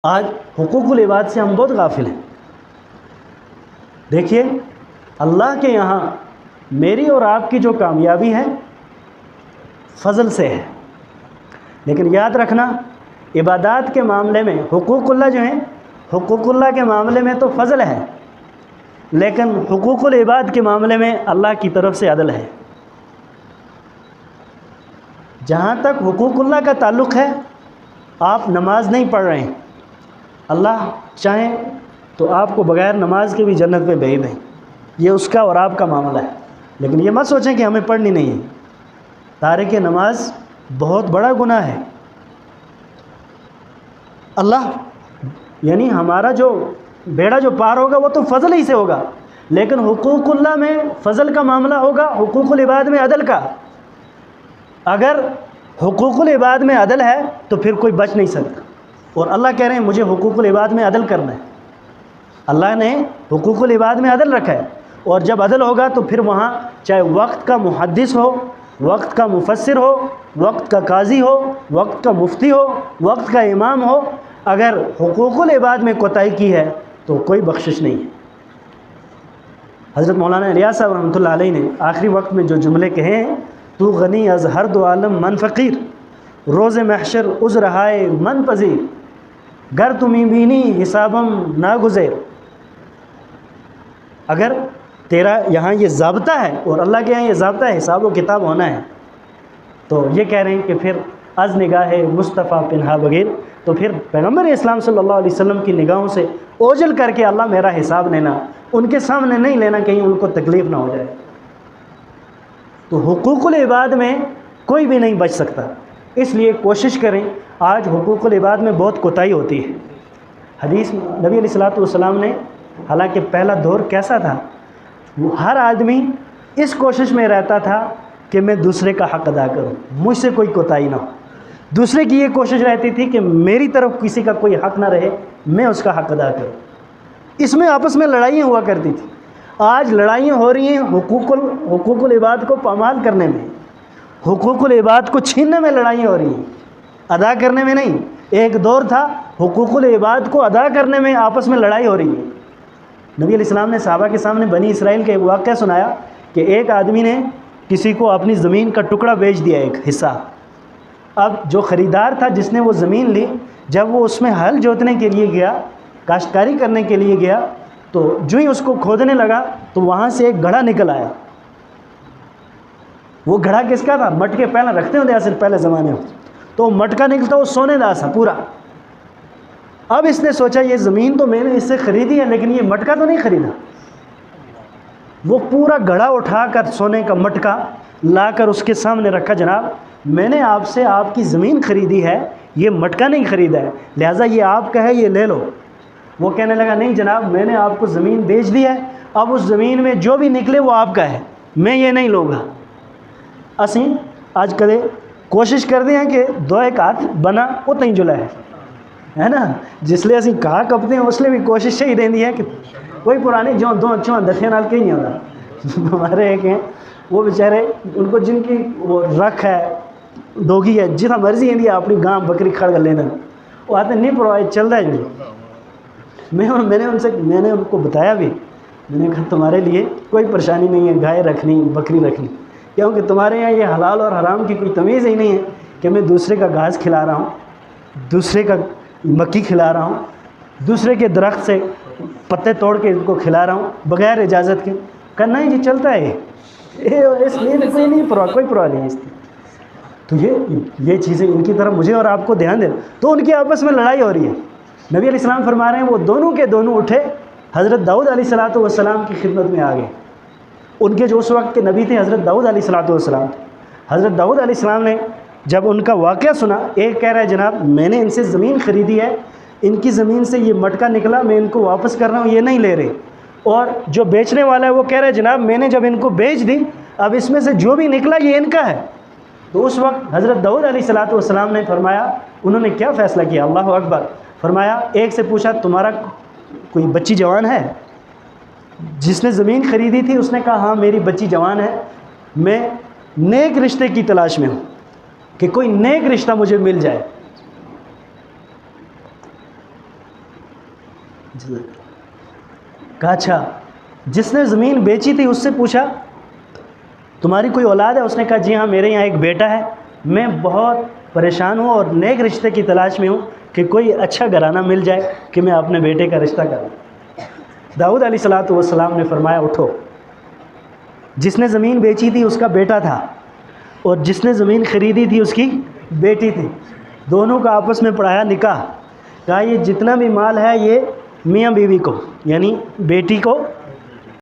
آج حقوق العباد سے ہم بہت غافل ہیں۔ دیکھیے اللہ کے یہاں میری اور آپ کی جو کامیابی ہے فضل سے ہے، لیکن یاد رکھنا عبادات کے معاملے میں حقوق اللہ جو ہیں، حقوق اللہ کے معاملے میں تو فضل ہے، لیکن حقوق العباد کے معاملے میں اللہ کی طرف سے عدل ہے۔ جہاں تک حقوق اللہ کا تعلق ہے، آپ نماز نہیں پڑھ رہے ہیں، اللہ چاہیں تو آپ کو بغیر نماز کے بھی جنت میں بھیج دیں، یہ اس کا اور آپ کا معاملہ ہے، لیکن یہ مت سوچیں کہ ہمیں پڑھنی نہیں ہے۔ تارک نماز بہت بڑا گناہ ہے۔ اللہ یعنی ہمارا جو بیڑا جو پار ہوگا وہ تو فضل ہی سے ہوگا، لیکن حقوق اللہ میں فضل کا معاملہ ہوگا، حقوق العباد میں عدل کا۔ اگر حقوق العباد میں عدل ہے تو پھر کوئی بچ نہیں سکتا، اور اللہ کہہ رہے ہیں مجھے حقوق العباد میں عدل کرنا ہے۔ اللہ نے حقوق العباد میں عدل رکھا ہے، اور جب عدل ہوگا تو پھر وہاں چاہے وقت کا محدث ہو، وقت کا مفسر ہو، وقت کا قاضی ہو، وقت کا مفتی ہو، وقت کا امام ہو، اگر حقوق العباد میں کوتاہی کی ہے تو کوئی بخشش نہیں ہے۔ حضرت مولانا الیاس صاحب رحمۃ اللہ علیہ نے آخری وقت میں جو جملے کہے ہیں، تو غنی از ہر دو عالم من فقیر، روز محشر عذر ہائے من پذیر، گر تمہیں بینی حسابم ناگزیر۔ اگر تیرا یہاں یہ ضابطہ ہے اور اللہ کے یہاں یہ ضابطہ ہے، حساب و کتاب ہونا ہے، تو یہ کہہ رہے ہیں کہ پھر از نگاہ مصطفیٰ پنہا بغیر، تو پھر پیغمبر اسلام صلی اللہ علیہ وسلم کی نگاہوں سے اوجھل کر کے اللہ میرا حساب لینا، ان کے سامنے نہیں لینا، کہیں ان کو تکلیف نہ ہو جائے۔ تو حقوق العباد میں کوئی بھی نہیں بچ سکتا، اس لیے کوشش کریں۔ آج حقوق العباد میں بہت کوتاہی ہوتی ہے۔ حدیث نبی علیہ السلام نے، حالانکہ پہلا دور کیسا تھا، وہ ہر آدمی اس کوشش میں رہتا تھا کہ میں دوسرے کا حق ادا کروں، مجھ سے کوئی کوتاہی نہ ہو۔ دوسرے کی یہ کوشش رہتی تھی کہ میری طرف کسی کا کوئی حق نہ رہے، میں اس کا حق ادا کروں۔ اس میں آپس میں لڑائیاں ہوا کرتی تھی۔ آج لڑائیاں ہو رہی ہیں حقوق العباد کو پامال کرنے میں، حقوق العباد کو چھیننے میں لڑائیاں ہو رہی ہیں، ادا کرنے میں نہیں۔ ایک دور تھا حقوق العباد کو ادا کرنے میں آپس میں لڑائی ہو رہی ہے۔ نبی علیہ السلام نے صحابہ کے سامنے بنی اسرائیل کا ایک واقعہ سنایا کہ ایک آدمی نے کسی کو اپنی زمین کا ٹکڑا بیچ دیا، ایک حصہ۔ اب جو خریدار تھا جس نے وہ زمین لی، جب وہ اس میں ہل جوتنے کے لیے گیا، کاشتکاری کرنے کے لیے گیا، تو جو ہی اس کو کھودنے لگا تو وہاں سے ایک گھڑا نکل آیا۔ وہ گھڑا کس کا تھا؟ مٹکے پہلے رکھتے ہوتے اصل پہلے زمانے میں، تو مٹکا نکلتا وہ سونے دا سا پورا۔ اب اس نے سوچا یہ زمین تو میں نے اس سے خریدی ہے، لیکن یہ مٹکا تو نہیں خریدا۔ وہ پورا گھڑا اٹھا کر سونے کا مٹکا لا کر اس کے سامنے رکھا، جناب میں نے آپ سے آپ کی زمین خریدی ہے، یہ مٹکا نہیں خریدا ہے، لہٰذا یہ آپ کا ہے، یہ لے لو۔ وہ کہنے لگا نہیں جناب میں نے آپ کو زمین بیچ دی ہے، اب اس زمین میں جو بھی نکلے وہ آپ کا ہے، میں یہ نہیں لوں گا۔ اسی آج کدے کوشش کرتے ہیں کہ دو ایک ہاتھ بنا اتنا ہی جلا ہے نا، جس لیے اسی کہا کپتے ہیں اس لیے بھی کوشش یہی رہتی ہے کہ کوئی پرانی جو دو چون دکھے نال کہیں نہیں ہوتا۔ ہمارے ایک ہیں وہ بیچارے، ان کو جن کی وہ رکھ ہے ڈوگی ہے، جتنا مرضی ہے اپنی گاں بکری کھڑ کر لینا، وہ آتے نہیں پرواہ چل رہا ہے جو۔ میں نے ان کو بتایا بھی، میں نے کہا تمہارے لیے کوئی پریشانی نہیں ہے گائے رکھنی بکری رکھنی، کیونکہ تمہارے یہاں یہ حلال اور حرام کی کوئی تمیز ہی نہیں ہے کہ میں دوسرے کا گھاس کھلا رہا ہوں، دوسرے کا مکھی کھلا رہا ہوں، دوسرے کے درخت سے پتے توڑ کے ان کو کھلا رہا ہوں بغیر اجازت کے۔ کرنا ہی جی چلتا ہے اس لیے کوئی نہیں کوئی پرواہ نہیں ہے اس کی۔ تو یہ چیزیں ان کی طرف مجھے اور آپ کو دھیان دینا۔ تو ان کی آپس میں لڑائی ہو رہی ہے۔ نبی علیہ السلام فرما رہے ہیں وہ دونوں کے دونوں اٹھے، حضرت داؤد علیہ السلام کی خدمت میں آ گئے۔ ان کے جو اس وقت کے نبی تھے حضرت داؤد علیہ السلام تھے۔ حضرت داؤد علیہ السلام نے جب ان کا واقعہ سنا، ایک کہہ رہا ہے جناب میں نے ان سے زمین خریدی ہے، ان کی زمین سے یہ مٹکا نکلا، میں ان کو واپس کر رہا ہوں، یہ نہیں لے رہے۔ اور جو بیچنے والا ہے وہ کہہ رہا ہے جناب میں نے جب ان کو بیچ دی، اب اس میں سے جو بھی نکلا یہ ان کا ہے۔ تو اس وقت حضرت داؤد علیہ السلام نے فرمایا، انہوں نے کیا فیصلہ کیا؟ اللہ اکبر! فرمایا ایک سے پوچھا تمہارا کوئی بچی جوان ہے؟ جس نے زمین خریدی تھی اس نے کہا ہاں میری بچی جوان ہے، میں نیک رشتے کی تلاش میں ہوں کہ کوئی نیک رشتہ مجھے مل جائے۔ کہا اچھا. جس نے زمین بیچی تھی اس سے پوچھا تمہاری کوئی اولاد ہے؟ اس نے کہا جی ہاں میرے یہاں ایک بیٹا ہے، میں بہت پریشان ہوں اور نیک رشتے کی تلاش میں ہوں کہ کوئی اچھا گھرانہ مل جائے کہ میں اپنے بیٹے کا رشتہ کروں. داؤد علیہ الصلوۃ والسلام نے فرمایا اٹھو. جس نے زمین بیچی تھی اس کا بیٹا تھا اور جس نے زمین خریدی تھی اس کی بیٹی تھی. دونوں کا آپس میں پڑھایا نکاح. کہا یہ جتنا بھی مال ہے یہ میاں بیوی کو یعنی بیٹی کو